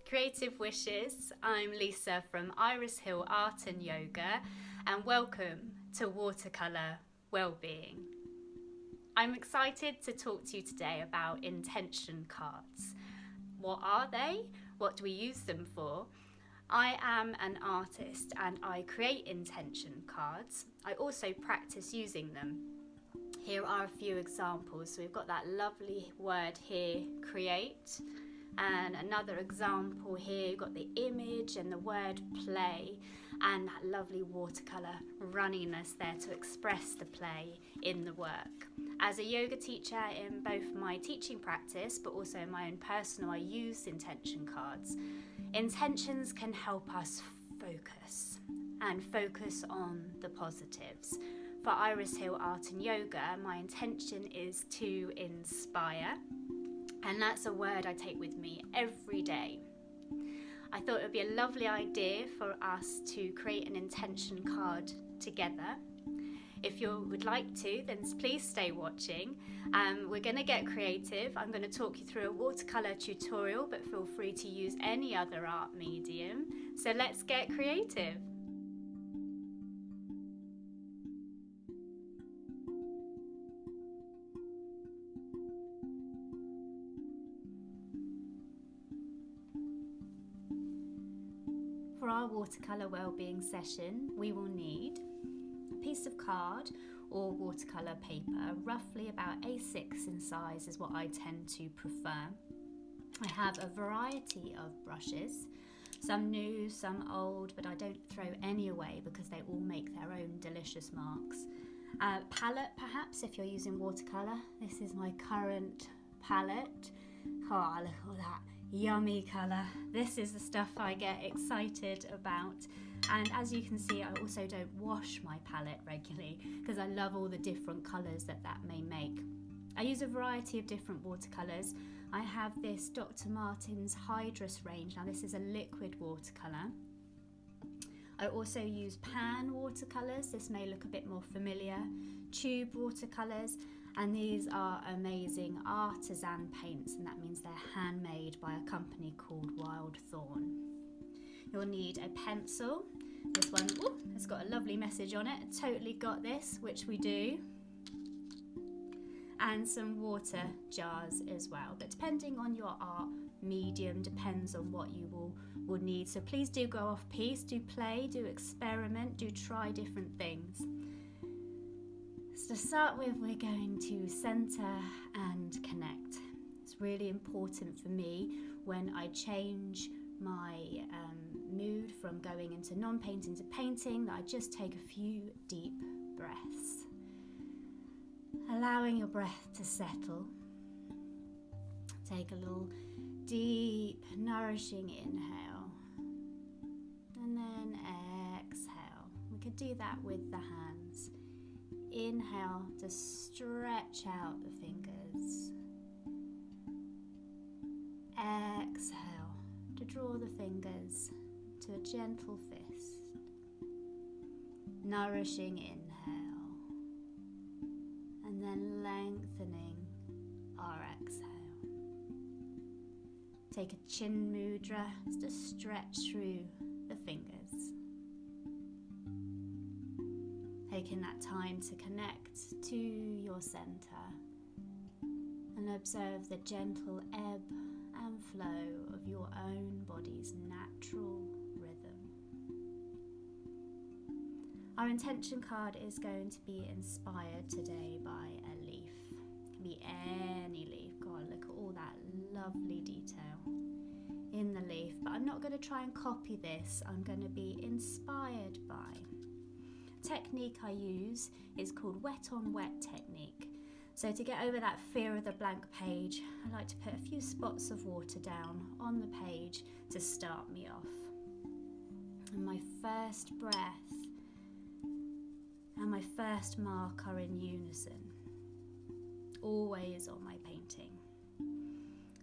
Creative Wishes. I'm Lisa from Iris Hill Art and Yoga, and welcome to Watercolour Wellbeing. I'm excited to talk to you today about intention cards. What are they? What do we use them for? I am an artist and I create intention cards. I also practice using them. Here are a few examples. So we've got that lovely word here, create. And another example here, you've got the image and the word play, and that lovely watercolour runniness there to express the play in the work. As a yoga teacher in both my teaching practice but also in my own personal, I use intention cards. Intentions can help us focus on the positives. For Iris Hill Art and Yoga, my intention is to inspire. And that's a word I take with me every day. I thought it would be a lovely idea for us to create an intention card together. If you would like to, then please stay watching. We're going to get creative. I'm going to talk you through a watercolour tutorial, but feel free to use any other art medium. So let's get creative. For our watercolour wellbeing session, we will need a piece of card or watercolour paper, roughly about A6 in size is what I tend to prefer. I have a variety of brushes, some new, some old, but I don't throw any away because they all make their own delicious marks. Palette perhaps, if you're using watercolour. This is my current palette. Oh, look at all that yummy colour. This is the stuff I get excited about, and as you can see, I also don't wash my palette regularly because I love all the different colours that may make. I use a variety of different watercolours. I have this Dr. Martens Hydrus range. Now this is a liquid watercolour. I also use pan watercolours. This may look a bit more familiar. Tube watercolours. And these are amazing artisan paints, and that means they're handmade by a company called Wild Thorn. You'll need a pencil. This one has got a lovely message on it. Totally got this, which we do. And some water jars as well. But depending on your art medium, depends on what you will need. So please do go off piece, do play, do experiment, do try different things. So to start with, we're going to centre and connect. It's really important for me when I change my mood from going into non-painting to painting that I just take a few deep breaths. Allowing your breath to settle. Take a little deep, nourishing inhale. And then exhale. We could do that with the hands. Inhale to stretch out the fingers. Exhale to draw the fingers to a gentle fist. Nourishing inhale. And then lengthening our exhale. Take a chin mudra to stretch through the fingers. Taking that time to connect to your centre and observe the gentle ebb and flow of your own body's natural rhythm. Our intention card is going to be inspired today by a leaf. It can be any leaf. God, look at all that lovely detail in the leaf. But I'm not going to try and copy this. I'm going to be inspired by. Technique I use is called wet on wet technique. So to get over that fear of the blank page, I like to put a few spots of water down on the page to start me off. And my first breath and my first mark are in unison, always on my painting.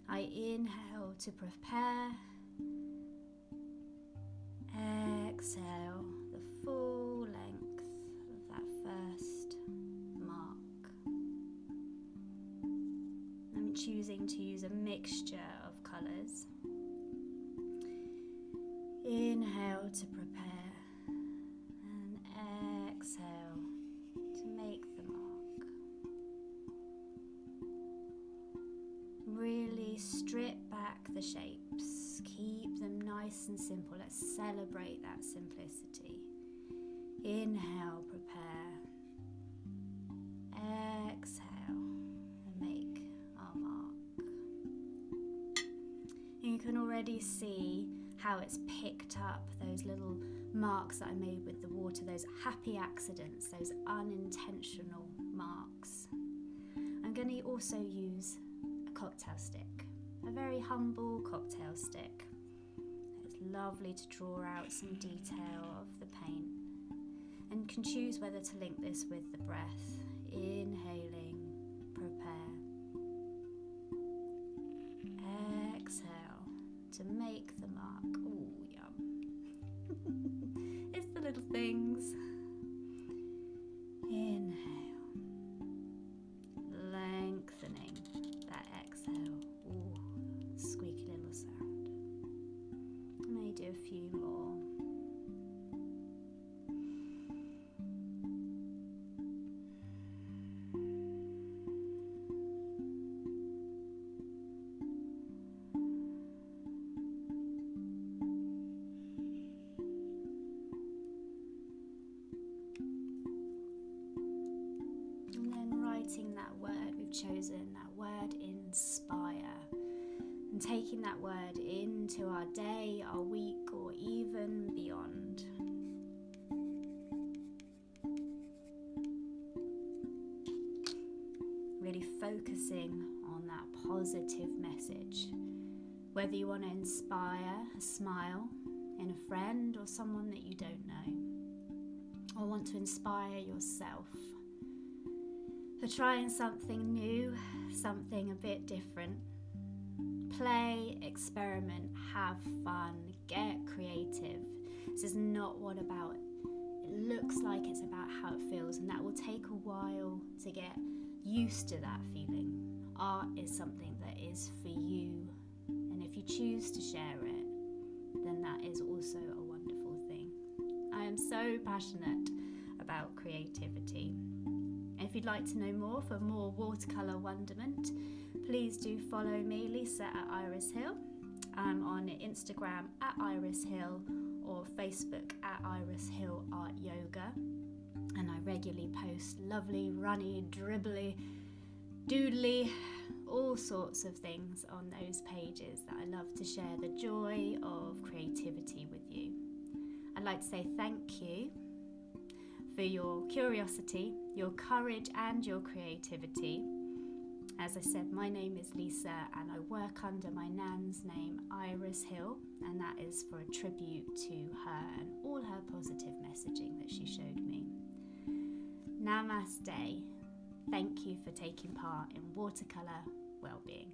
I inhale to prepare, exhale the full length of that first mark. I'm choosing to use a mixture of colours. inhale to prepare and exhale to make the mark. Really strip back the shapes, keep them nice and simple. Let's celebrate that simplicity. Inhale, prepare. Exhale and make our mark. And you can already see how it's picked up those little marks that I made with the water, those happy accidents, those unintentional marks. I'm going to also use a cocktail stick, a very humble cocktail stick. It's lovely to draw out some detail of the paint, and can choose whether to link this with the breath. Inhaling, prepare. Exhale to make the mark. Ooh, yum. It's the little things. Inhale, lengthening that exhale. Ooh, squeaky little sound. May do a few more. That word we've chosen, that word inspire, and taking that word into our day, our week, or even beyond. Really focusing on that positive message, whether you want to inspire a smile in a friend or someone that you don't know, or want to inspire yourself for trying something new, something a bit different. Play, experiment, have fun, get creative. This is not what about it looks like, it's about how it feels, and that will take a while to get used to that feeling. Art is something that is for you, and if you choose to share it, then that is also a wonderful thing. I am so passionate about creativity. If you'd like to know more, for more watercolour wonderment, please do follow me, Lisa at Iris Hill. I'm on Instagram at Iris Hill or Facebook at Iris Hill Art Yoga. And I regularly post lovely, runny, dribbly, doodly, all sorts of things on those pages that I love to share the joy of creativity with you. I'd like to say thank you for your curiosity, your courage and your creativity. As I said, my name is Lisa and I work under my nan's name, Iris Hill, and that is for a tribute to her and all her positive messaging that she showed me. Namaste. Thank you for taking part in Watercolour Wellbeing.